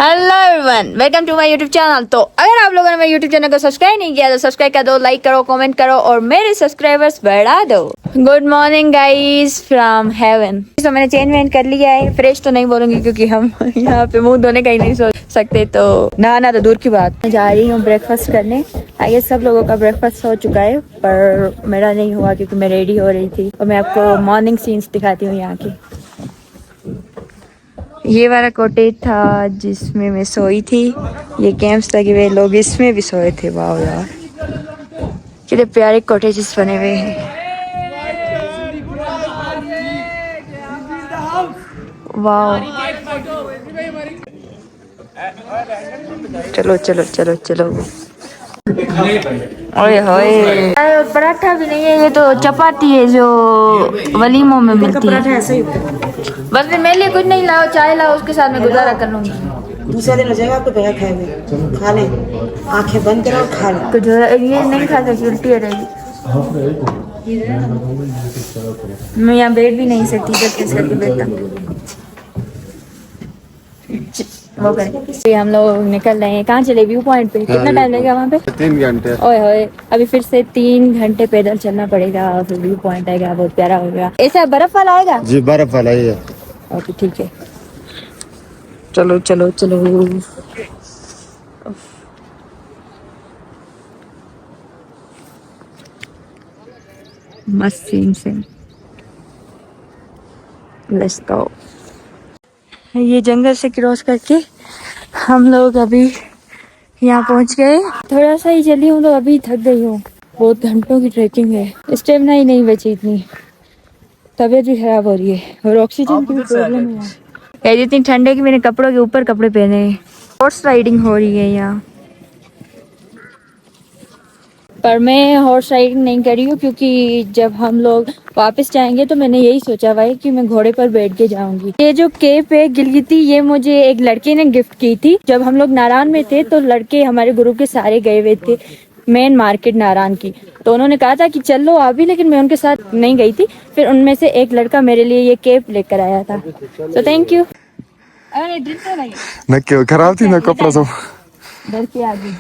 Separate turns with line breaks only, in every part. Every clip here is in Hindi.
Hello everyone, welcome to my YouTube channel. तो अगर आप लोगों ने मेरे यूट्यूब चैनल को सब्सक्राइब नहीं किया तो सब्सक्राइब कर दो, लाइक करो, कमेंट करो और मेरे सब्सक्राइबर्स बढ़ा दो। Good morning guys from heaven. तो मैंने चेंज वेंज कर लिया है। फ्रेश तो नहीं बोलूंगी क्योंकि हम यहाँ पे मुंह धोने का ही नहीं सोच सकते, तो नहाना तो दूर की बात। मैं जा रही हूँ ब्रेकफास्ट करने। आइए सब लोगों का ब्रेकफास्ट हो चुका है पर मेरा नहीं हुआ क्योंकि मैं रेडी हो रही थी। और मैं आपको मॉर्निंग सीन्स दिखाती हूँ यहाँ की। ये वाला कॉटेज था जिसमें मैं सोई थी। ये कैंप्स लगे हुए, लोग इसमें भी सोए थे। वाह यार, कितने प्यारे कॉटेजेस बने हुए हैं। वाह, चलो चलो चलो चलो। ओए होए, पराठा भी नहीं है, ये तो चपाती है जो वलीमों में मिलती है। बस फिर मेरे लिए कुछ नहीं लाओ, चाय लाओ, उसके साथ मैं गुजारा कर लूंगी।
दूसरा दिन हो जाएगा आपको बगैर खाएंगे। खा लें, आंखें बंद करो, खा लें।
कुछ ये नहीं खा सकती, उल्टी हो रहेगी। मैं यहाँ बैठ भी नहीं सकती, जब कैसे करके बैठता वो करें। हम लोग निकल रहे हैं। कहाँ चले? व्यू पॉइंट पे। कितना टाइम लगेगा वहाँ पे?
3 घंटे।
ओए होए, अभी फिर से 3 घंटे पैदल चलना पड़ेगा और फिर व्यू पॉइंट आएगा। बहुत प्यारा होगा। ऐसा बर्फ वाला आएगा
जी, बर्फ वाला ही है।
ओके ठीक है, चलो चलो चलो। मस्त सीन से लेट्स गो। ये जंगल से क्रॉस करके हम लोग अभी यहाँ पहुँच गए। थोड़ा सा ही चली हूँ तो अभी थक गई हूँ। बहुत घंटों की ट्रैकिंग है, स्टेमिना ही नहीं बची इतनी। तबीयत भी खराब हो रही है और ऑक्सीजन की प्रॉब्लम है। इतनी ठंड है कि मैंने कपड़ों के ऊपर कपड़े पहने हैं। हॉर्स राइडिंग हो रही है यहाँ, पर मैं हॉर्स राइडिंग नहीं करी हूँ क्योंकि जब हम लोग वापस जाएंगे तो मैंने यही सोचा भाई कि मैं घोड़े पर बैठ के जाऊंगी। ये जो केप है गिलगिती, ये मुझे एक लड़के ने गिफ्ट की थी। जब हम लोग नारायण में थे तो लड़के हमारे ग्रुप के सारे गए हुए थे मेन मार्केट नारायण की, तो उन्होंने कहा था कि चल लो आप भी, लेकिन मैं उनके साथ नहीं गई थी। फिर उनमें से एक लड़का मेरे लिए ये केप लेकर आया था, तो थैंक यू।
ना क्यों खराब थी ना कपड़ा सब।
डर के आगे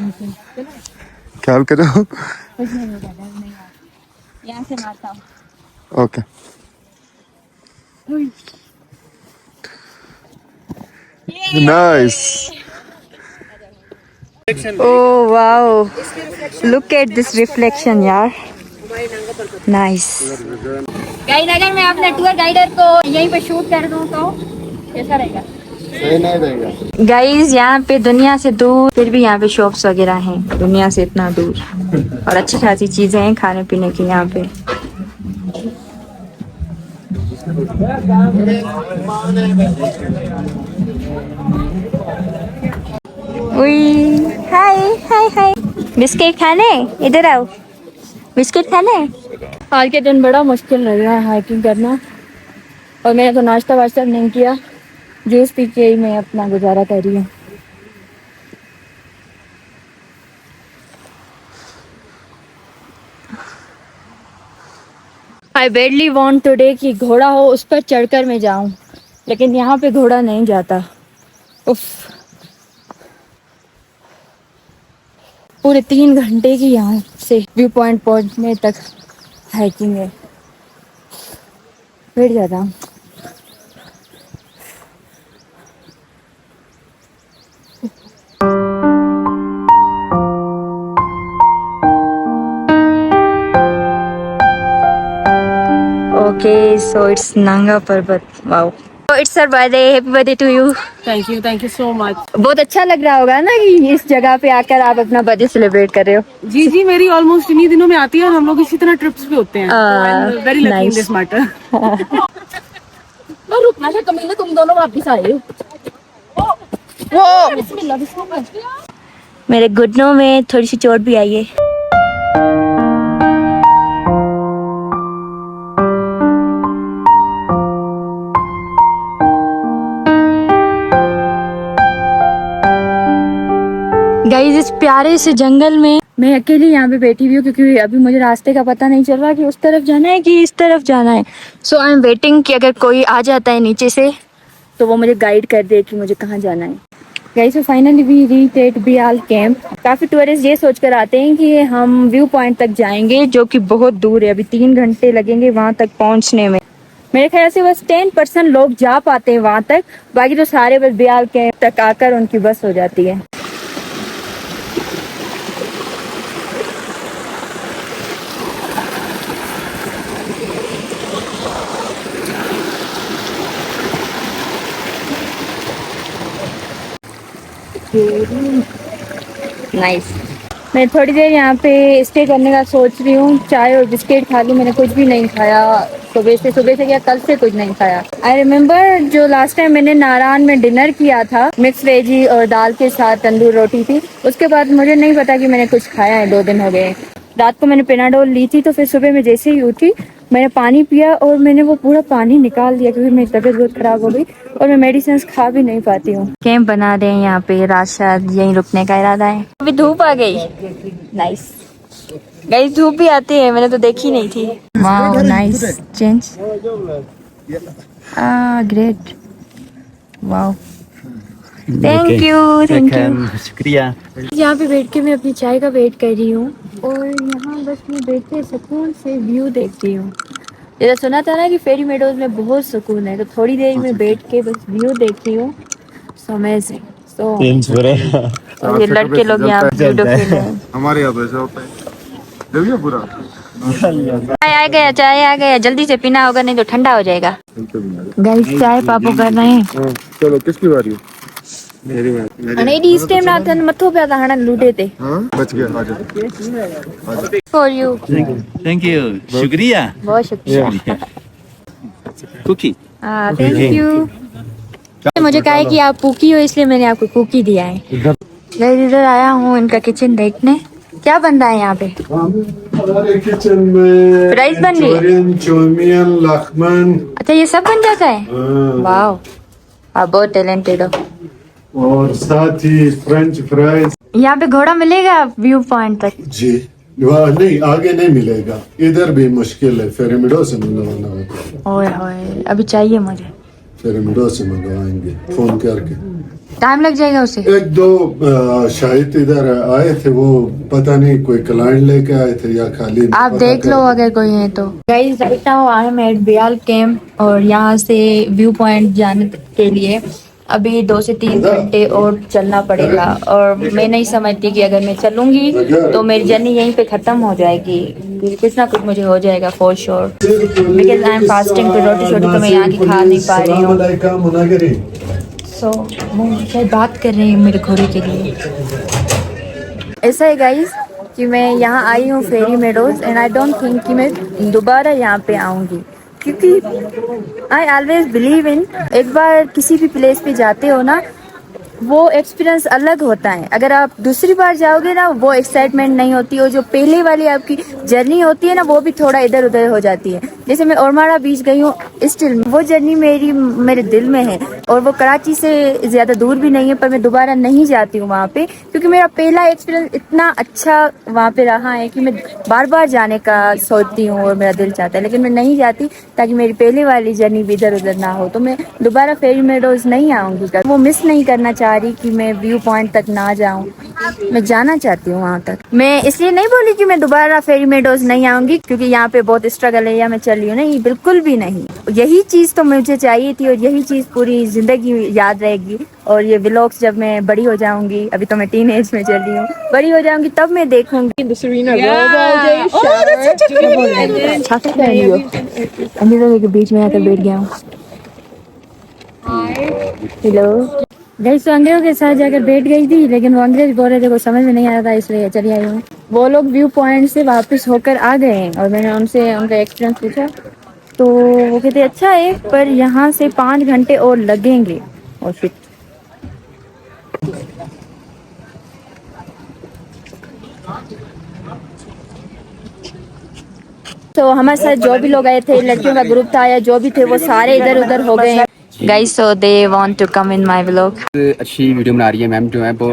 ख्याल करो।
कुछ नहीं होगा, डर नहीं होगा। यहाँ से मारता हूँ।
Okay. Nice.
Oh wow, look at this reflection यार, नाइस। गाइड, अगर मैं अपने टूर गाइडर को यहीं पे शूट कर दूँ तो कैसा रहेगा?
सही नहीं रहेगा।
गाइस, यहाँ पे दुनिया से दूर फिर भी यहाँ पे शॉप्स वगैरह हैं, दुनिया से इतना दूर, और अच्छी खासी चीजें हैं खाने पीने की यहाँ पे। उई, हाय हाय हाय। बिस्किट खाने? इधर आओ, बिस्किट खाने। आज के दिन बड़ा मुश्किल लग रहा है हाइकिंग करना, और मैंने तो नाश्ता वाश्ता नहीं किया, जूस पी के ही मैं अपना गुजारा कर रही हूँ। आई बेडली वॉन्ट टुडे कि घोड़ा हो उस पर चढ़कर मैं जाऊं, लेकिन यहाँ पे घोड़ा नहीं जाता। उफ, पूरे 3 घंटे की यहाँ से व्यू पॉइंट पहुँचने तक हाइकिंग है। बैठ जाता हूँ। Okay, so it's Nanga Parbat. Wow. So it's her birthday. Happy birthday to you.
Thank you so much.
बहुत अच्छा लग रहा होगा ना कि इस जगह पे आकर आप अपना बर्थडे सेलिब्रेट कर रहे हो।
जी जी, मेरी ऑलमोस्ट इन्हीं दिनों में आती है और हम लोग इसी तरह ट्रिप्स पे होते हैं। Very lucky in this matter.
मैं रुकना था कमीने, तुम दोनों वापस आए हो। वो बिस्मिल्लाह बिस्मिल्लाह। मेरे घुटनों में थोड़ी सी चोट भी आई है। गाइस, इस प्यारे से जंगल में मैं अकेली यहाँ पे बैठी हुई हूँ क्योंकि अभी मुझे रास्ते का पता नहीं चल रहा कि उस तरफ जाना है कि इस तरफ जाना है। सो आई एम वेटिंग कि अगर कोई आ जाता है नीचे से तो वो मुझे गाइड कर दे कि मुझे कहाँ जाना है। Guys so finally we reach at Bial camp. काफी टूरिस्ट ये सोचकर आते हैं कि हम व्यू पॉइंट तक जाएंगे, जो कि बहुत दूर है, अभी 3 घंटे लगेंगे वहां तक पहुंचने में। मेरे ख्याल से बस 10% लोग जा पाते हैं वहां तक, बाकी तो सारे बस बियाल कैंप तक आकर उनकी बस हो जाती है। नाइस। मैं थोड़ी देर यहाँ पे स्टे करने का सोच रही हूँ, चाय और बिस्किट खा लूँ। मैंने कुछ भी नहीं खाया सुबह से क्या कल से कुछ नहीं खाया। आई रिमेम्बर जो लास्ट टाइम मैंने नारायण में डिनर किया था, मिक्स वेजी और दाल के साथ तंदूर रोटी थी, उसके बाद मुझे नहीं पता कि मैंने कुछ खाया है। 2 दिन हो गए। रात को मैंने पेनाडोल ली थी, तो फिर सुबह में जैसे ही उठी मैंने पानी पिया और मैंने वो पूरा पानी निकाल दिया क्योंकि मेरी तबीयत बहुत खराब हो गई और मैं मेडिसिन खा भी नहीं पाती हूँ। कैंप बना रहे हैं यहाँ पे, रात शायद यहीं रुकने का इरादा है। अभी धूप आ गई। नाइस गाइस, धूप भी आती है, मैंने तो देखी नहीं थी। Wow nice change, great, wow, thank you
शुक्रिया।
यहाँ पे बैठ के मैं अपनी चाय का वेट कर रही हूँ और यहाँ बस मैं बैठ के सुकून से व्यू देखती हूँ। जैसा सुना था ना कि फेरी मेडोज में बहुत सुकून है, तो थोड़ी देर में बैठ के बस व्यू देखती हूँ। So amazing. तो ये लड़के लोग यहाँ ब्यूटीफुल हैं।
हमारे यहाँ तो ऐसा होता है। देखिए पूरा
चाय आ गया, चाय आ गया, जल्दी से पीना होगा नहीं तो ठंडा हो जाएगा। गाइस चाय पापू कर रहे हैं।
चलो किसकी बारी है? मेरी बारी।
नहीं दी इस टाइम ना था मत्थों पे आता हना लूटे थे।
हाँ बच गया। आजा
फॉर यू।
थैंक यू, शुक्रिया।
बहुत शुक्रिया।
कुकी।
Thank you. मुझे कहा है कि आप कुकी हो, इसलिए मैंने आपको कुकी दिया है। मैं इधर आया हूँ इनका किचन देखने। क्या बन रहा है यहाँ पे?
हमारे किचन में
राइस बन रही है।
चौमियन, लखमन।
अच्छा ये सब बन जाता है? वाह, आप बहुत टैलेंटेड हो।
और साथ ही फ्रेंच फ्राइज।
यहाँ पे घोड़ा मिलेगा व्यू पॉइंट तक?
जी वहाँ नहीं, आगे नहीं मिलेगा, इधर भी मुश्किल है, फेरेमिडो से मंगवाना होगा।
ओए होए, अभी चाहिए मुझे।
फेरेमिडो से मंगवाएंगे फोन करके।
टाइम लग जाएगा उसे?
1-2 शायद इधर आए थे, वो पता नहीं कोई क्लाइंट लेके आए थे या खाली।
आप देख लो अगर कोई है तो। Guys right now I am at Bial camp और यहाँ से व्यू पॉइंट जाने के लिए अभी 2 से 3 घंटे और चलना पड़ेगा। और मैं नहीं समझती कि अगर मैं चलूंगी तो मेरी जर्नी यहीं पे खत्म हो जाएगी, कुछ ना कुछ मुझे हो जाएगा for sure, because I am fasting. तो रोटी शोटी तो मैं यहाँ की खा नहीं पा रही हूँ। सो वो शायद बात कर रहे हैं मेरे घोड़े के लिए। ऐसा है गाइस कि मैं यहाँ आई हूँ Fairy Meadows and I don't think कि मैं दोबारा यहाँ पे आऊँगी, क्योंकि आई ऑलवेज बिलीव इन, एक बार किसी भी प्लेस पे जाते हो ना, वो एक्सपीरियंस अलग होता है। अगर आप दूसरी बार जाओगे ना, वो एक्साइटमेंट नहीं होती, और जो पहले वाली आपकी जर्नी होती है ना, वो भी थोड़ा इधर उधर हो जाती है। जैसे मैं ओरमाड़ा बीच गई हूँ, स्टिल वो जर्नी मेरे दिल में है, और वो कराची से ज्यादा दूर भी नहीं है, पर मैं दोबारा नहीं जाती हूँ वहाँ पे, क्योंकि मेरा पहला एक्सपीरियंस इतना अच्छा वहाँ पे रहा है कि मैं बार बार जाने का सोचती हूँ और मेरा दिल चाहता है, लेकिन मैं नहीं जाती ताकि मेरी पहले वाली जर्नी भी इधर उधर ना हो। तो मैं दोबारा फेरी मेडोज नहीं आऊँगी, वो मिस नहीं करना चाह रही कि मैं व्यू पॉइंट तक ना जाऊं। मैं जाना चाहती हूँ वहाँ तक। मैं इसलिए नहीं बोली कि मैं दोबारा फेरी मेडोज नहीं आऊंगी क्योंकि यहाँ पे बहुत स्ट्रगल है या मैं चल रही हूँ, नहीं, बिल्कुल भी नहीं। यही चीज तो मुझे चाहिए थी और यही चीज पूरी जिंदगी याद रहेगी। और ये व्लॉग्स जब मैं बड़ी हो जाऊंगी, अभी तो मैं टीन एज में चल रही हूँ, बड़ी हो जाऊंगी तब मैं देखूंगी। बीच में आकर बैठ गया हूँ। हेलो गाइस, तो अंग्रेजों के साथ जाकर बैठ गई थी, लेकिन वो अंग्रेज बोल रहे थे, को समझ में नहीं आ रहा था, इसलिए चली आई हूँ। वो लोग व्यू पॉइंट से वापस होकर आ गए हैं और मैंने उनसे उनका एक्सपीरियंस पूछा, तो वो कहते अच्छा है, पर यहाँ से 5 घंटे और लगेंगे। और फिर तो हमारे साथ जो भी लोग आए थे, लड़कियों का ग्रुप था या जो भी थे, वो सारे इधर उधर हो गए। Guys, so they want to come in my vlog.
अच्छी वीडियो बना रही है मैम, जो है वो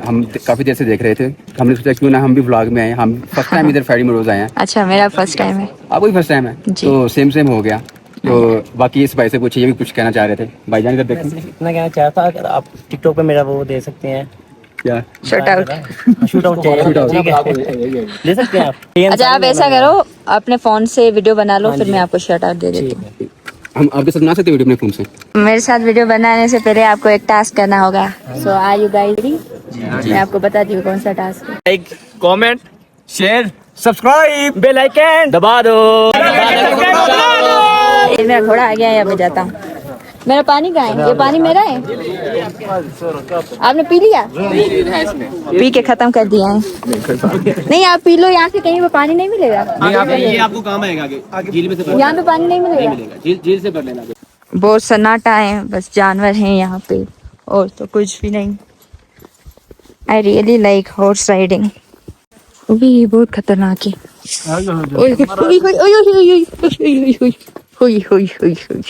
हम काफ़ी देर से देख रहे थे। हमने सोचा क्यों ना हम भी व्लॉग में आए। हम फर्स्ट टाइम इधर फेरी मेडोज आए हैं।
अच्छा, मेरा फर्स्ट टाइम है।
आपको भी फर्स्ट टाइम है?
जी।
तो सेम हो गया। तो बाकी इस भाई से पूछिए, ये भी कुछ कहना चाह रहे थे। भाईजान इधर देखें।
इतना कहना चाहता, अगर आप टिकटॉक पे मेरा वो दे सकते हैं,
क्या
शट आउट।
शूट आउट चाहिए, ठीक है, दे सकते हैं आप।
अच्छा आप ऐसा करो, अपने फोन से वीडियो बना लो, फिर मैं आपको शट आउट दे देती हूँ।
हम आपके साथ बना सकते वीडियो अपने फोन से?
मेरे साथ वीडियो बनाने से पहले आपको एक टास्क करना होगा। So are you guys ready? मैं आपको बताती हूँ कौन सा टास्क है।
Like, comment, share, subscribe, bell icon दबा दो।
ये मेरा घोड़ा आ गया है, अब मैं जाता हूँ। मेरा पानी कहाँ है? ये पानी मेरा है, आपने पी लिया? पी के खत्म कर दिया है। नहीं आप पी लो, यहाँ से कहीं पे पानी नहीं मिलेगा।
ये आपको काम आएगा आगे झील में से
यहाँ पे पानी नहीं मिलेगा।
झील से भर लेना।
बहुत सन्नाटा है, बस जानवर हैं यहाँ पे और तो कुछ भी नहीं। I really like horse riding. भी बहुत खतरनाक है। ओए, ओए, ओए, ओए, ओए, ओए, ओए, ओए, ओए, ओए, ओए, ओए, ओए।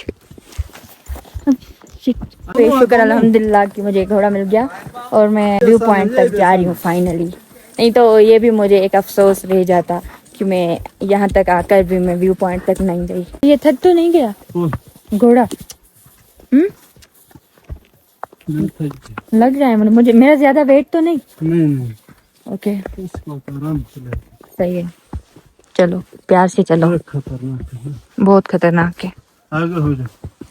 शुक्र अल्हम्दुलिल्लाह कि मुझे घोड़ा मिल गया और मैं व्यू पॉइंट तक जा रही हूँ फाइनली। नहीं तो ये भी मुझे एक अफसोस रह जाता कि मैं यहाँ तक आकर भी मैं व्यू पॉइंट तक नहीं गई। ये थक तो नहीं गया घोड़ा? लग रहा है मुझे, मेरा ज्यादा वेट तो नहीं? ओके सही है, चलो प्यार से चलो। बहुत खतरनाक है।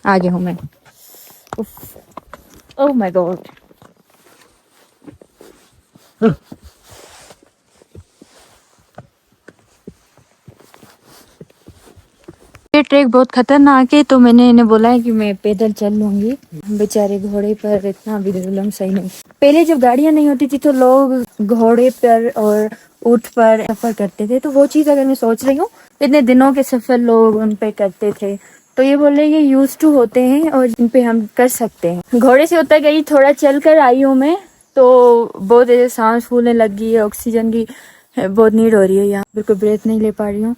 आगे हूँ मैं। ओह माय गॉड। ये ट्रैक बहुत खतरनाक है, तो मैंने इन्हें बोला है कि मैं पैदल चल लूंगी। बेचारे घोड़े पर इतना भी जुल्म सही नहीं। पहले जब गाड़ियां नहीं होती थी तो लोग घोड़े पर और ऊंट पर सफर करते थे, तो वो चीज अगर मैं सोच रही हूँ, इतने दिनों के सफर लोग उन पे करते थे, तो ये बोल रहे हैं ये यूज टू होते हैं और इन पे हम कर सकते हैं। घोड़े से उतर गई, थोड़ा चल कर आई हूँ मैं, तो बहुत ऐसे सांस फूलने लग गई है, ऑक्सीजन की बहुत नीड हो रही है यहाँ, बिल्कुल ब्रेथ नहीं ले पा रही हूँ।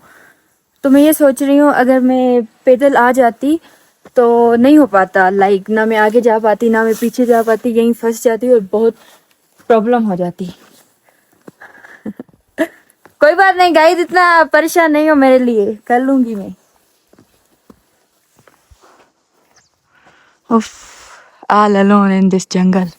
तो मैं ये सोच रही हूँ अगर मैं पैदल आ जाती तो नहीं हो पाता, लाइक ना मैं आगे जा पाती ना मैं पीछे जा पाती, यहीं फंस जाती और बहुत प्रॉब्लम हो जाती। कोई बात नहीं गाइस, इतना परेशान नहीं हो मेरे लिए, कर लूंगी मैं। Oof, all alone in this jungle.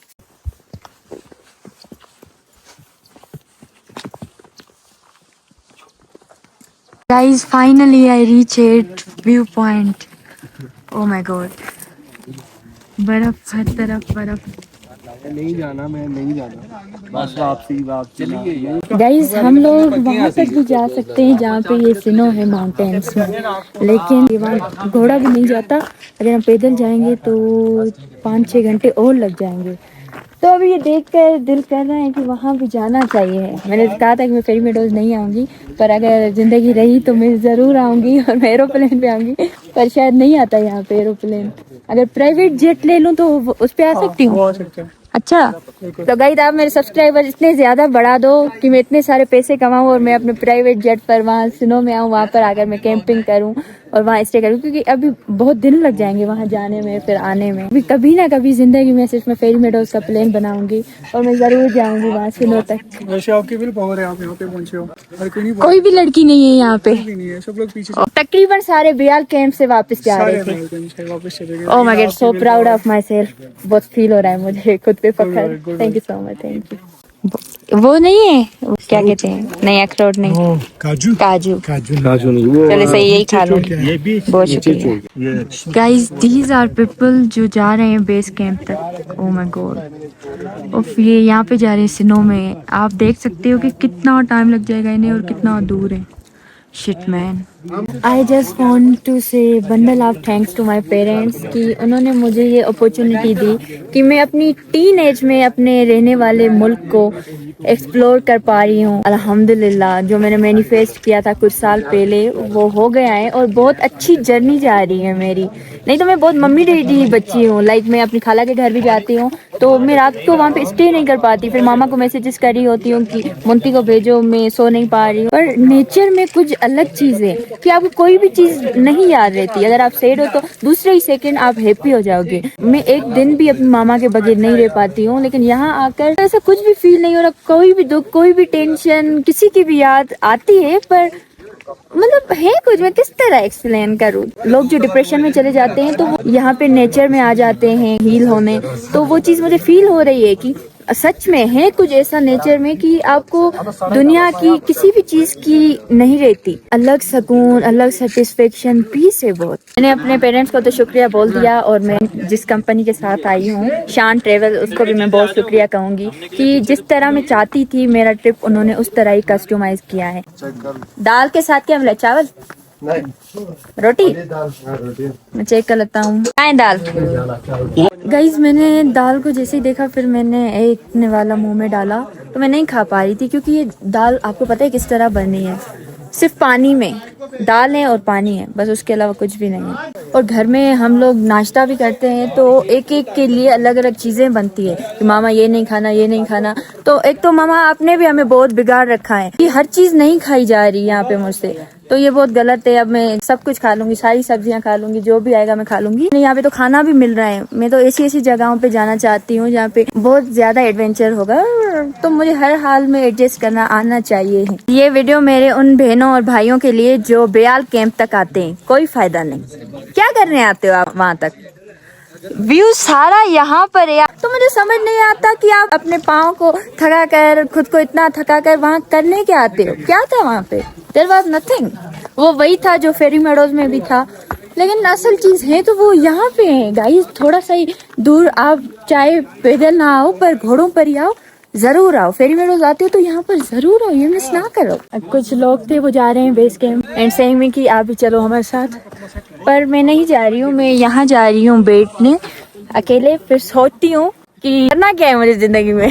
Guys, finally I reached viewpoint. Oh my god. बर्फ हर तरफ बर्फ।
नहीं जाना, मैं नहीं जाना, बस वापसी चलिए।
गाइज हम लोग वहाँ तक भी जा सकते हैं जहाँ पे ये स्नो है माउंटेन्स में, लेकिन वहाँ घोड़ा भी नहीं जाता। अगर हम पैदल जाएंगे तो 5-6 घंटे और लग जाएंगे। तो अभी ये देखकर दिल कर रहा है कि वहाँ भी जाना चाहिए। मैंने कहा था कि मैं फेरी मेडोज नहीं आऊँगी, पर अगर ज़िंदगी रही तो मैं ज़रूर आऊँगी और मैं एरोप्लेन पे आऊँगी, पर शायद नहीं आता यहाँ पे एरोप्लेन। अगर प्राइवेट जेट ले लूँ तो उस पर आ सकती हूँ। अच्छा तो गाइस आप मेरे सब्सक्राइबर इतने ज्यादा बढ़ा दो कि मैं इतने सारे पैसे कमाऊं और मैं अपने प्राइवेट जेट पर वहाँ स्नो में आऊँ, वहाँ पर आकर मैं कैंपिंग करूँ और वहाँ स्टे करूँ, क्योंकि अभी बहुत दिन लग जाएंगे वहाँ जाने में फिर आने में। अभी कभी ना कभी जिंदगी में सिर्फ मैं फेरी मेडोज का प्लान बनाऊंगी और मैं जरूर जाऊंगी वहाँ स्नो तक।
वैसे आपकी बिल पावर है, आप यहाँ पे पहुंचे हो, हर कोई नहीं
कोई भी लड़की नहीं है यहाँ पे,
नहीं है, सब लोग पीछे
तकरीबन सारे बियाल कैंप से वापस जा रहे थे।
वापस चले गए।
Oh my god, so proud of myself. बहुत फील हो रहा है मुझे खुद पे फख्र। Thank you so much, thank you. वो नहीं है, वो क्या कहते हैं, नहीं अखरोट नहीं,
काजू
काजू।
काजू नहीं, वो
चलो सही, यही खा लो। बहुत शुक्रिया। गाइस दीज आर पीपल जो जा रहे हैं बेस कैंप तक। ओह माय गॉड, उफ ये यहाँ पे जा रहे हैं स्नो में। आप देख सकते हो कि कितना टाइम लग जाएगा इन्हें और कितना दूर है। Shit man. I just want to say bundle of thanks to my parents कि उन्होंने मुझे ये अपॉर्चुनिटी दी कि मैं अपनी टीन एज में अपने रहने वाले मुल्क को एक्सप्लोर कर पा रही हूँ। अल्हम्दुलिल्लाह जो मैंने मैनिफेस्ट किया था कुछ साल पहले वो हो गया है और बहुत अच्छी जर्नी जा रही है मेरी। नहीं तो मैं बहुत मम्मी डैडी बच्ची हूँ, लाइक मैं अपनी खाला के घर भी जाती हूँ तो मैं रात को वहाँ पे स्टे नहीं कर पाती, फिर मामा को मैसेजेस कर रही होती हूँ कि मुंती को भेजो, मैं सो नहीं पा रही हूँ। पर नेचर में कुछ अलग चीज़ है कि आपको कोई भी चीज़ नहीं याद रहती। अगर आप सैड हो तो दूसरे ही सेकंड आप हैप्पी हो जाओगे। मैं एक दिन भी अपनी मामा के बगैर नहीं रह पाती हूँ, लेकिन यहाँ आकर ऐसा कुछ भी फील नहीं हो रहा। कोई भी दुख, कोई भी टेंशन, किसी की भी याद आती है पर मतलब है कुछ, मैं किस तरह एक्सप्लेन करूँ। लोग जो डिप्रेशन में चले जाते हैं तो वो यहाँ पे नेचर में आ जाते हैं हील होने, तो वो चीज़ मुझे फील हो रही है कि सच में है कुछ ऐसा नेचर में कि आपको दुनिया की किसी भी चीज की नहीं रहती, अलग सुकून, अलग सेटिस्फेक्शन, पीस है बहुत। मैंने अपने पेरेंट्स को तो शुक्रिया बोल दिया, और मैं जिस कंपनी के साथ आई हूँ शान ट्रेवल, उसको भी मैं बहुत शुक्रिया कहूँगी कि जिस तरह मैं चाहती थी मेरा ट्रिप उन्होंने उस तरह ही कस्टमाइज किया है। दाल के साथ क्या मिला, चावल रोटी? मैं चेक कर लेता हूँ। दाल गाइज, मैंने दाल को जैसे ही देखा फिर मैंने एक ने वाला मुंह में डाला तो मैं नहीं खा पा रही थी, क्योंकि ये दाल आपको पता है किस तरह बनी है, सिर्फ पानी में दाल है और पानी है, बस उसके अलावा कुछ भी नहीं है। और घर में हम लोग नाश्ता भी करते हैं तो एक एक के लिए अलग अलग चीजें बनती है कि मामा ये नहीं खाना, ये नहीं खाना। तो एक तो मामा आपने भी हमें बहुत बिगाड़ रखा है कि हर चीज नहीं खाई जा रही यहाँ पे मुझसे, तो ये बहुत गलत है। अब मैं सब कुछ खा लूंगी, सारी सब्जियां खा लूंगी, जो भी आएगा मैं खा लूंगी। यहाँ पे तो खाना भी मिल रहा है। मैं तो ऐसी ऐसी जगहों पे जाना चाहती हूँ जहाँ पे बहुत ज्यादा एडवेंचर होगा, तो मुझे हर हाल में एडजस्ट करना आना चाहिए। ये वीडियो मेरे उन बहनों और भाइयों के लिए जो बेयाल कैंप तक आते हैं, कोई फायदा नहीं। क्या करने आते हो आप वहाँ तक? व्यू सारा यहाँ पर है, तो मुझे समझ नहीं आता कि आप अपने पाँव को थका कर, खुद को इतना थका कर वहाँ करने क्या आते हो? क्या था वहाँ पे? There was nothing. वो वही था जो फेरी मेडोज में भी था, लेकिन असल चीज है तो वो यहाँ पे है गाइस। थोड़ा सा ही दूर आप चाहे पैदल ना आओ पर घोड़ों पर ही आओ, जरूर आओ। फेरी मेडोज आते हो तो यहाँ पर जरूर आओ, ये मिस ना करो। कुछ लोग थे वो जा रहे हैं बेस कैंप एंड सेइंग में कि आप भी चलो हमारे साथ, पर मैं नहीं जा रही हूँ। मैं यहाँ जा रही हूँ बैठने अकेले, फिर सोचती हूँ कि करना क्या है मुझे जिंदगी में।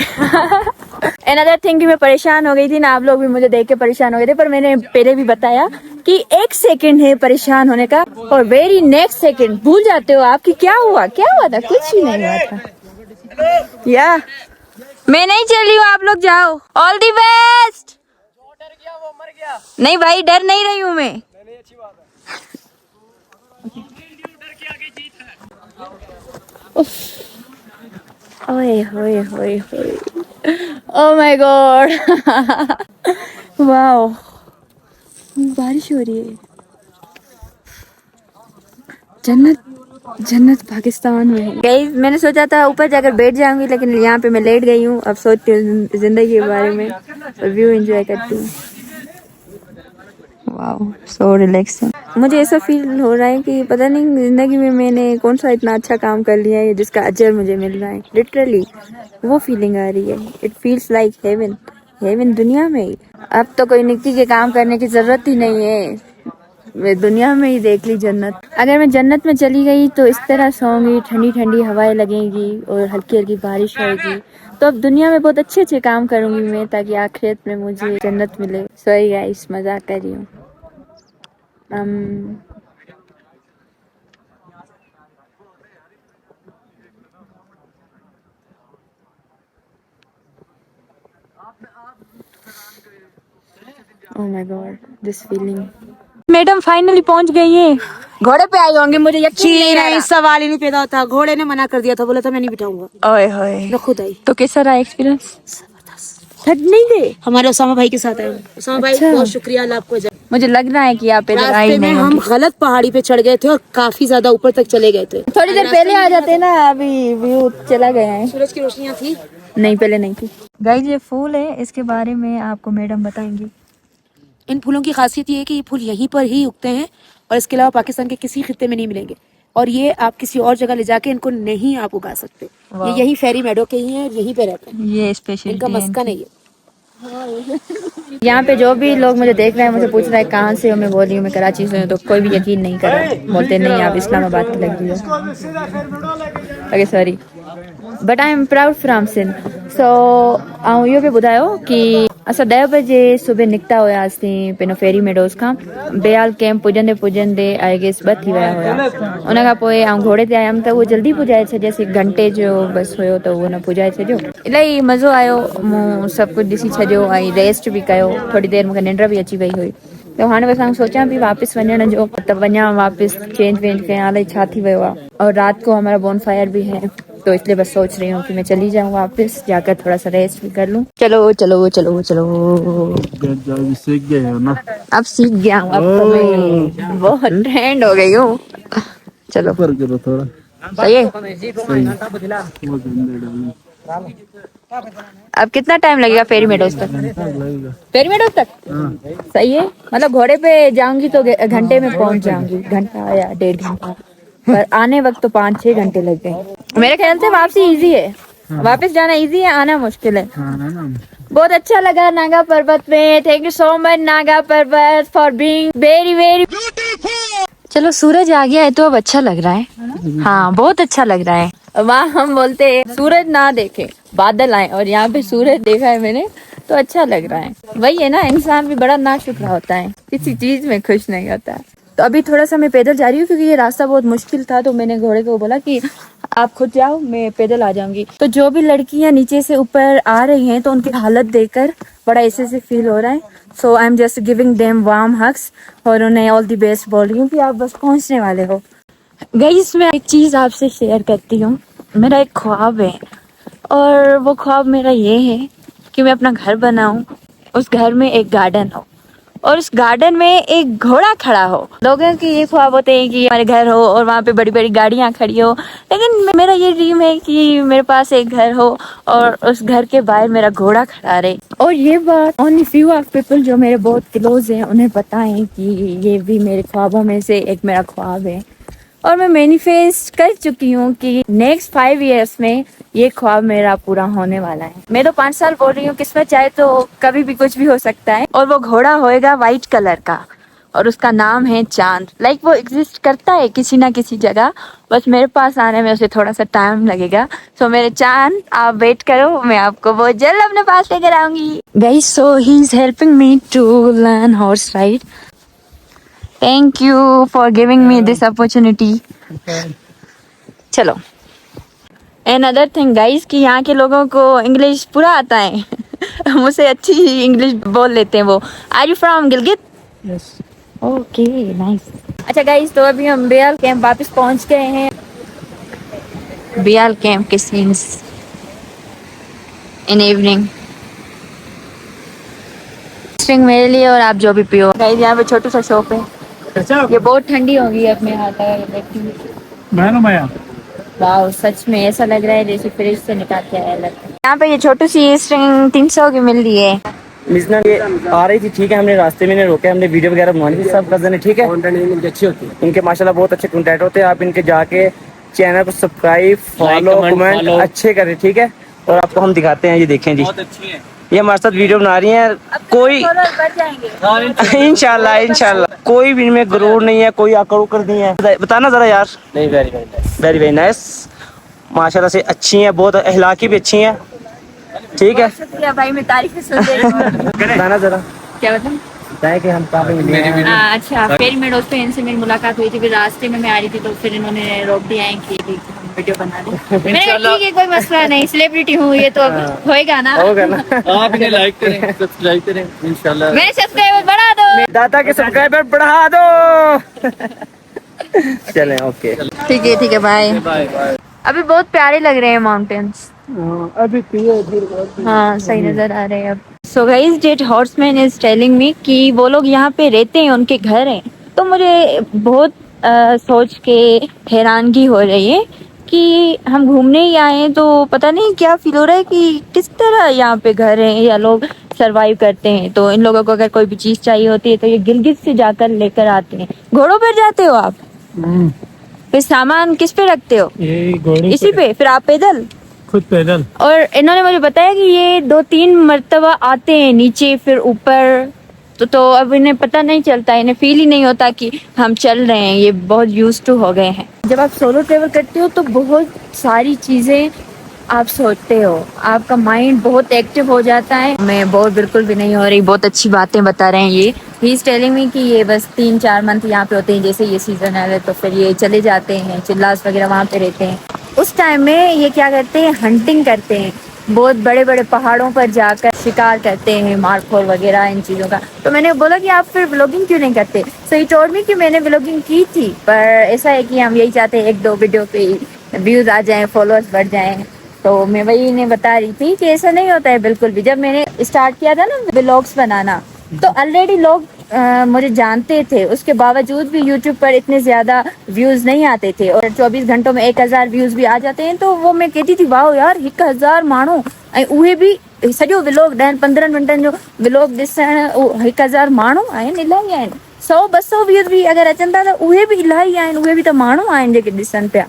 अनदर थिंग कि मैं परेशान हो गई थी ना, आप लोग भी मुझे देख के परेशान हो गए थे, पर मैंने पहले भी बताया कि 1 सेकंड है परेशान होने का और वेरी नेक्स्ट सेकंड भूल जाते हो आप कि क्या हुआ था। कुछ भी नहीं हुआ था। या मैं नहीं चल रही हूँ, आप लोग जाओ। All the best. डर गया वो मर गया। नहीं भाई, डर नहीं रही हूँ मैं। अच्छी बात है। ओए होए होए होए, ओह माय गॉड, वाओ, बारिश हो रही है। जन्नत पाकिस्तान में है। गाइस, मैंने सोचा था ऊपर जाकर बैठ जाऊंगी, लेकिन यहाँ पे मैं लेट गई हूँ। अब सोचती हूँ जिंदगी के बारे में और व्यू एंजॉय करती हूँ। Wow, so relaxing. मुझे ऐसा फील हो रहा है कि पता नहीं जिंदगी में मैंने कौन सा इतना अच्छा काम कर लिया है जिसका अजर मुझे मिल रहा है। लिटरली वो फीलिंग आ रही है। It feels like heaven, heaven दुनिया में ही। अब तो कोई निक्की के काम करने की जरूरत ही नहीं है, मैं दुनिया में ही देख ली जन्नत। अगर मैं जन्नत में चली गई तो इस तरह सोऊंगी, ठंडी ठंडी हवाएं लगेंगी और हल्की हल्की बारिश होगी, तो अब दुनिया में बहुत अच्छे अच्छे काम करूंगी मैं, ताकि आखिरत में मुझे जन्नत मिले। सॉरी गाइस, मजाक कर रही हूँ। Oh my God, this feeling। Madam finally पहुंच गई है। घोड़े पे आई होंगी, मुझे यकीन नहीं आ रहा।
सवाल ही नहीं पैदा होता। घोड़े ने मना कर दिया था, बोला था मैं नहीं बिठाऊंगा।
ओए होए,
खुद आई।
तो कैसा रहा एक्सपीरियंस? थक नहीं गए?
हमारे उसामा भाई के साथ आए। उसामा भाई बहुत शुक्रिया अल्लाह आपको।
मुझे लग रहा है कि आप इधर आई नहीं।
हम गलत पहाड़ी पे चढ़ गए थे और काफी ज्यादा ऊपर तक चले गए थे।
थोड़ी देर पहले आ जाते ना, अभी व्यू चला गया है।
सूरज की रोशनियाँ थी?
नहीं, पहले नहीं थी। गाइस, ये फूल है, इसके बारे में आपको मैडम बताएंगी।
इन फूलों की खासियत ये है कि ये फूल यहीं पर ही उगते हैं और इसके अलावा पाकिस्तान के किसी खित्ते में नहीं मिलेंगे, और ये आप किसी और जगह ले जाके इनको नहीं आप उगा सकते। ये यही फेरी मेडो के ही हैं और यहीं पे रहते हैं।
ये स्पेशल
इनका मस्का नहीं है।
यहाँ पे जो भी लोग मुझे देख रहे हैं, मुझे पूछ रहे हैं कहाँ से हो, मैं बोल रही हूँ मैं कराची से हूँ, तो कोई भी यकीन नहीं कर रहा। बोलते नहीं आप इस्लामाबाद की लग रही हो। Okay sorry, but I am proud from Sindh. So आऊं इहो पियो ॿुधायो कि असां 10 बजे सुबुह निकिता हुयासीं पहिरियों फेरी मेडोज़ खां। बेयाल कैंप पुॼंदे पुॼंदे आई गेस 2 थी विया हुया। उन खां पोइ आऊं घोड़े ते आयमि त उहो जल्दी पुॼाए छॾियसि। 1 घंटे जो बस हुयो त उहो न पुॼाए छॾियो। इलाही मज़ो आयो, मूं सभु कुझु ॾिसी छॾियो ऐं रेस्ट बि कयो। थोरी देरि मूंखे निंड बि अची वई हुई, त हाणे बस आऊं सोचां पई वापसि वञण जो, त वञा वापसि चेंज वेंज कयां, अलाए छा थी वियो आहे। और रात को हमारा बोन फायर भी है, तो इसलिए बस सोच रही हूँ कि मैं चली जाऊँ वापस, जाकर थोड़ा सा रेस्ट भी कर लूँ। चलो चलो चलो चलो,
सीख गए हो ना।
अब सीख गया हूँ, अब तो मैं बहुत ट्रेंड हो गई हूँ। चलो
ऊपर करो थोड़ा।
सही है। अब कितना टाइम लगेगा फेरी मेडोज तक? फेरी मेडोज तक सही है। मतलब घोड़े पे जाऊंगी तो घंटे में पहुंच जाऊंगी, घंटा या 1.5 घंटा, पर आने वक्त तो 5-6 घंटे लग गए। मेरे ख्याल से वापसी इजी है, वापस जाना इजी है, आना मुश्किल है। बहुत अच्छा लगा नागा पर्वत में। Thank you so much Nanga Parbat for being very very beautiful. चलो सूरज आ गया है तो अब अच्छा लग रहा है। हाँ बहुत अच्छा लग रहा है। वहाँ हम बोलते हैं सूरज ना देखे बादल आए, और यहाँ पे सूरज देखा है मैंने तो अच्छा लग रहा है। वही है ना, इंसान भी बड़ा नाशुक्र होता है, किसी चीज में खुश नहीं होता। तो अभी थोड़ा सा मैं पैदल जा रही हूँ क्योंकि ये रास्ता बहुत मुश्किल था, तो मैंने घोड़े को बोला कि आप खुद जाओ, मैं पैदल आ जाऊंगी। तो जो भी लड़कियां नीचे से ऊपर आ रही हैं तो उनकी हालत देखकर बड़ा ऐसे से फील हो रहा है। So I am just giving them warm hugs और उन्हें ऑल द बेस्ट बोल रही हूँ कि आप बस पहुंचने वाले हो। गाइस मैं एक चीज आपसे शेयर करती हूँ। मेरा एक ख्वाब है, और वो ख्वाब मेरा ये है कि मैं अपना घर बनाऊं, उस घर में एक गार्डन हो और उस गार्डन में एक घोड़ा खड़ा हो। लोगों की ये ख्वाब होते हैं कि हमारे घर हो और वहाँ पे बड़ी बड़ी गाड़ियाँ खड़ी हो, लेकिन मेरा ये ड्रीम है कि मेरे पास एक घर हो और उस घर के बाहर मेरा घोड़ा खड़ा रहे। और ये बात ओनली फ्यू ऑफ पीपल जो मेरे बहुत क्लोज हैं उन्हें पता है कि ये भी मेरे ख्वाबों में से एक मेरा ख्वाब है, और मैं मैनिफेस्ट कर चुकी हूँ कि नेक्स्ट 5 इयर्स में ये ख्वाब मेरा पूरा होने वाला है। मैं तो 5 साल बोल रही हूँ, किस्मत चाहे तो कभी भी कुछ भी हो सकता है। और वो घोड़ा होएगा वाइट कलर का और उसका नाम है चांद। लाइक वो एग्जिस्ट करता है किसी ना किसी जगह, बस मेरे पास आने में उसे थोड़ा सा टाइम लगेगा। सो मेरे चांद आप वेट करो, मैं आपको बहुत जल्द अपने पास लेकर आऊंगी। Guys so he is helping me to learn horse ride. Thank you for giving me this opportunity. चलो another thing guys कि यहाँ के लोगों को इंग्लिश पूरा आता है। मुझसे अच्छी इंग्लिश बोल लेते हैं वो। Are you from Gilgit?
Yes.
Okay, nice. अच्छा गाइस तो अभी हम बियाल कैंप वापस पहुँच गए हैं। बियाल कैंप के सीन्स इन इवनिंग। स्ट्रिंग मेरे लिए और आप जो भी पियो। गाइस यहाँ पे छोटू सा शॉप है, ये बहुत ठंडी होगी अपने हाथ में। वाह सच में ऐसा लग रहा है जैसे फ्रिज से निकाल के आया लगता है। यहाँ पे ये छोटी सी स्ट्रिंग 300 की मिल रही है।
मिजना ये आ रही थी, ठीक है, हमने रास्ते में रोके, हमने वीडियो वगैरह बनवानी थी, सब कजन है, ठीक है। कंटेंट अच्छी होती है इनके, माशाल्लाह बहुत अच्छे कंटेंट होते हैं। आप इनके जाके चैनल को सब्सक्राइब फॉलो कमेंट अच्छे करें, ठीक है। और आपको हम दिखाते हैं, ये देखें जी, बहुत अच्छी है ये हमारे साथ वीडियो बना रही है। कोई इंशाल्लाह इंशाल्लाह कोई भी इनमें गुरूर नहीं है, कोई आकड़ कर नहीं है। बताना जरा यार। नहीं, वेरी वेरी नाइस, माशाल्लाह से अच्छी है, बहुत अखलाकी भी अच्छी है, ठीक है।
शुक्रिया भाई, मैं तारीफ सुन रही हूँ।
बताना जरा
क्या बताऊँ
कि हम काफी मिले हैं।
अच्छा फिर मेरे दोस्तों इनसे मेरी मुलाकात हुई थी, फिर रास्ते में मैं आ रही थी तो फिर इन्होंने रोक दिया है कि हम वीडियो बना लें। मैंने कहा ठीक है कोई मसला नहीं, सेलिब्रिटी हूँ ये तो होएगा ना।
आप इन्हें लाइक करें, सब्सक्राइब करें इंशाल्लाह।
मेरे सब्सक्राइबर बढ़ा दो,
दादा के सब्सक्राइबर बढ़ा दो। चलें ओके,
ठीक है बाय। अभी बहुत प्यारे लग रहे हैं माउंटेन्स,
अभी
हाँ सही नजर आ रहे हैं अब। So guys that horseman is telling me कि वो लोग यहाँ पे रहते हैं, उनके घर हैं। तो मुझे बहुत सोच के हैरानगी हो रही है कि हम घूमने ही आए हैं तो पता नहीं क्या फील हो रहा है कि किस तरह यहाँ पे घर हैं या लोग सरवाइव करते हैं। तो इन लोगों को अगर कोई भी चीज चाहिए होती है तो ये गिलगित से जाकर लेकर आते हैं। घोड़ों पर जाते हो आप? फिर सामान किस पे रखते हो? इसी पे? फिर आप पैदल?
खुद पैदल।
और इन्होंने मुझे बताया कि ये 2-3 मर्तबा आते हैं नीचे फिर ऊपर, तो अब इन्हें पता नहीं चलता, इन्हें फील ही नहीं होता कि हम चल रहे हैं, ये बहुत यूज्ड टू हो गए हैं। जब आप सोलो ट्रेवल करते हो तो बहुत सारी चीजें आप सोचते हो, आपका माइंड बहुत एक्टिव हो जाता है। मैं बोर बिल्कुल भी नहीं हो रही, बहुत अच्छी बातें बता रहे हैं ये। ही इज टेलिंग मी कि ये बस 3-4 मंथ यहाँ पे होते हैं, जैसे ये सीजन है तो फिर ये चले जाते हैं, चिल्लास वगैरह वहाँ पे रहते हैं। उस टाइम में ये क्या करते हैं, हंटिंग करते हैं, बहुत बड़े बड़े पहाड़ों पर जाकर शिकार करते हैं, मारखोर वगैरह इन चीज़ों का। तो मैंने बोला कि आप फिर व्लॉगिंग क्यों नहीं करते? सो ही टोल्ड मी कि मैंने व्लॉगिंग की थी, पर ऐसा है कि हम यही चाहते हैं 1-2 वीडियो पे व्यूज आ जाएं, फॉलोअर्स बढ़ जाएं। तो मैं वही इन्हें बता रही थी कि ऐसा नहीं होता है बिल्कुल भी। जब मैंने स्टार्ट किया था ना व्लॉग्स बनाना, तो ऑलरेडी लोग मुझे जानते थे, उसके बावजूद भी यूट्यूब पर इतने ज्यादा व्यूज नहीं आते थे। और 24 घंटों में 1000 व्यूज भी आ जाते हैं, तो वो मैं कहती थी वाह यार 1000 माण्हू, ऐं उहे भी सॼो व्लॉग 10-15 मिंटनि जो व्लॉग ॾिसण 1000 माण्हू आहिनि, इलाही आहिनि। 100-200 व्यूज भी अगर अचनि था त उहे भी इलाही आहिनि, उहे भी त माण्हू आहिनि जेके ॾिसनि पिया।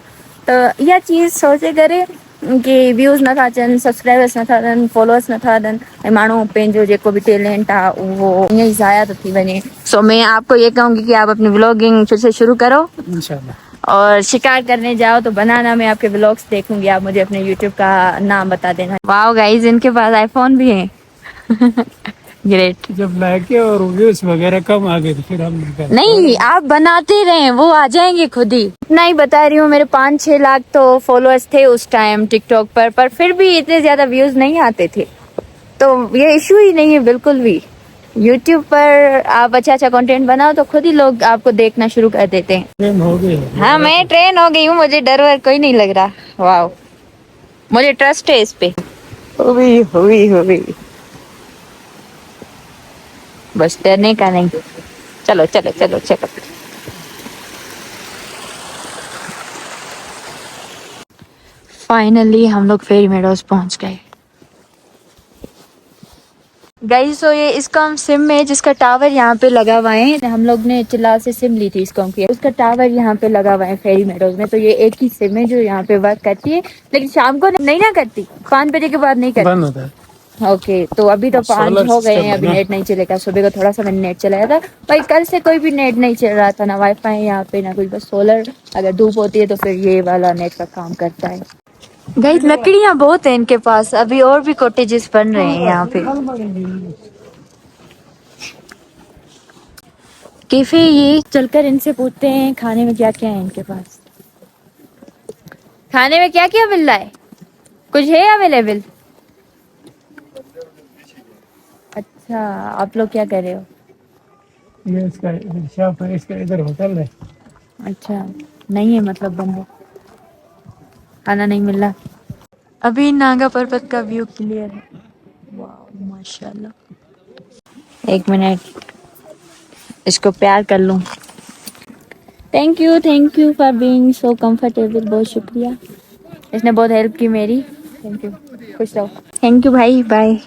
त इहा चीज सोचे करे कि व्यूज नथा अचनि, सब्सक्राइबर्स नथा अचनि, फॉलोअर्स नथा अचनि, ऐं माण्हू पंहिंजो जेको भी टैलेंट आहे उहो ईअं ई ज़ाया थो थी वञे। सो मैं आपको ये कहूँगी कि आप अपनी व्लॉगिंग फिर से शुरू करो
इंशाल्लाह।
और शिकार करने जाओ तो बनाना, मैं आपके व्लॉग्स देखूंगी, आप मुझे अपने यूट्यूब का नाम बता देना। वाओ गाइस, इनके पास आईफोन भी है। ग्रेट।
जब लाइक और व्यूज वगैरह कम आ गए तो फिर हम
नहीं, आप बनाते रहें, वो आ जाएंगे खुद ही। इतना ही बता रही हूँ, मेरे 5-6 लाख तो फॉलोअर्स थे उस टाइम टिकटॉक पर फिर भी इतने ज्यादा व्यूज नहीं आते थे। तो ये इशू ही नहीं है बिल्कुल भी। यूट्यूब पर आप अच्छा कंटेंट बनाओ तो खुद ही लोग आपको देखना शुरू कर देते हैं।
ट्रेन हो गए।
हाँ, मैं ट्रेन हो गई हूँ, मुझे डर वर कोई नहीं लग रहा। वाह, मुझे ट्रस्ट है इस पे। हुई बस डरने का नहीं। चलो चलो चलो चलो। फाइनली हम लोग फेरी मेडोज पहुंच गए। गाइस, तो ये इसकॉम सिम है जिसका टावर यहाँ पे लगा हुआ है। हम लोग ने चिल्ला से सिम ली थी इसकॉम की, उसका टावर यहाँ पे लगा हुआ है फेरी मेडोज में। तो ये एक ही सिम है जो यहाँ पे वर्क करती है, लेकिन शाम को नहीं ना करती, 5 बजे के बाद नहीं करती।
बंद होता है।
ओके, तो अभी तो 5 हो गए हैं, अभी नेट नहीं चलेगा। सुबह को थोड़ा सा मैंने नेट चलाया था, भाई कल से कोई भी नेट नहीं चल रहा था, ना वाईफाई यहाँ पे ना कुछ, बस सोलर। अगर धूप होती है तो फिर ये वाला नेट का काम करता है। गाइस, लकड़ियाँ बहुत है इनके पास, अभी और भी कॉटेजेस बन रहे हैं यहाँ पे। कैफे ये चलकर इनसे पूछते हैं खाने में क्या क्या है इनके पास। खाने में क्या क्या मिल रहा है, कुछ है अवेलेबल? अच्छा, आप लोग क्या कर रहे हो?
ये इसका शॉप है, इसका इधर होटल है।
अच्छा, नहीं है मतलब बंद है, खाना नहीं मिल रहा। अभी नागा पर्वत का व्यू क्लियर है। वाह माशाल्लाह। 1 मिनट, इसको प्यार कर लूं। Thank you for being so comfortable, बहुत शुक्रिया, इसने बहुत हेल्प की मेरी। थैंक यू, खुश रहो। थैंक यू भाई, बाय।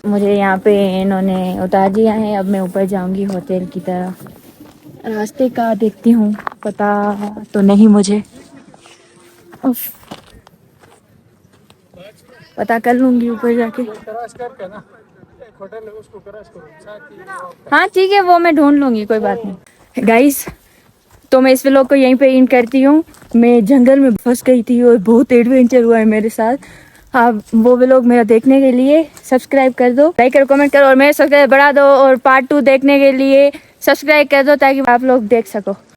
मुझे यहाँ पे इन्होंने उतार दिया है, अब मैं ऊपर जाऊंगी होटल की तरफ। रास्ते का देखती हूँ, पता तो नहीं मुझे, उफ, पता कर लूंगी ऊपर जाके। हाँ ठीक है, वो मैं ढूंढ लूंगी, कोई बात नहीं। गाइस, तो मैं इस व्लॉग को यहीं पे एंड करती हूँ। मैं जंगल में फंस गई थी और बहुत एडवेंचर हुआ है मेरे साथ। आप वो व्लॉग मेरा देखने के लिए सब्सक्राइब कर दो, लाइक करो, कमेंट करो, और मेरे सब्सक्राइब बढ़ा दो। और पार्ट 2 देखने के लिए सब्सक्राइब कर दो ताकि आप लोग देख सको।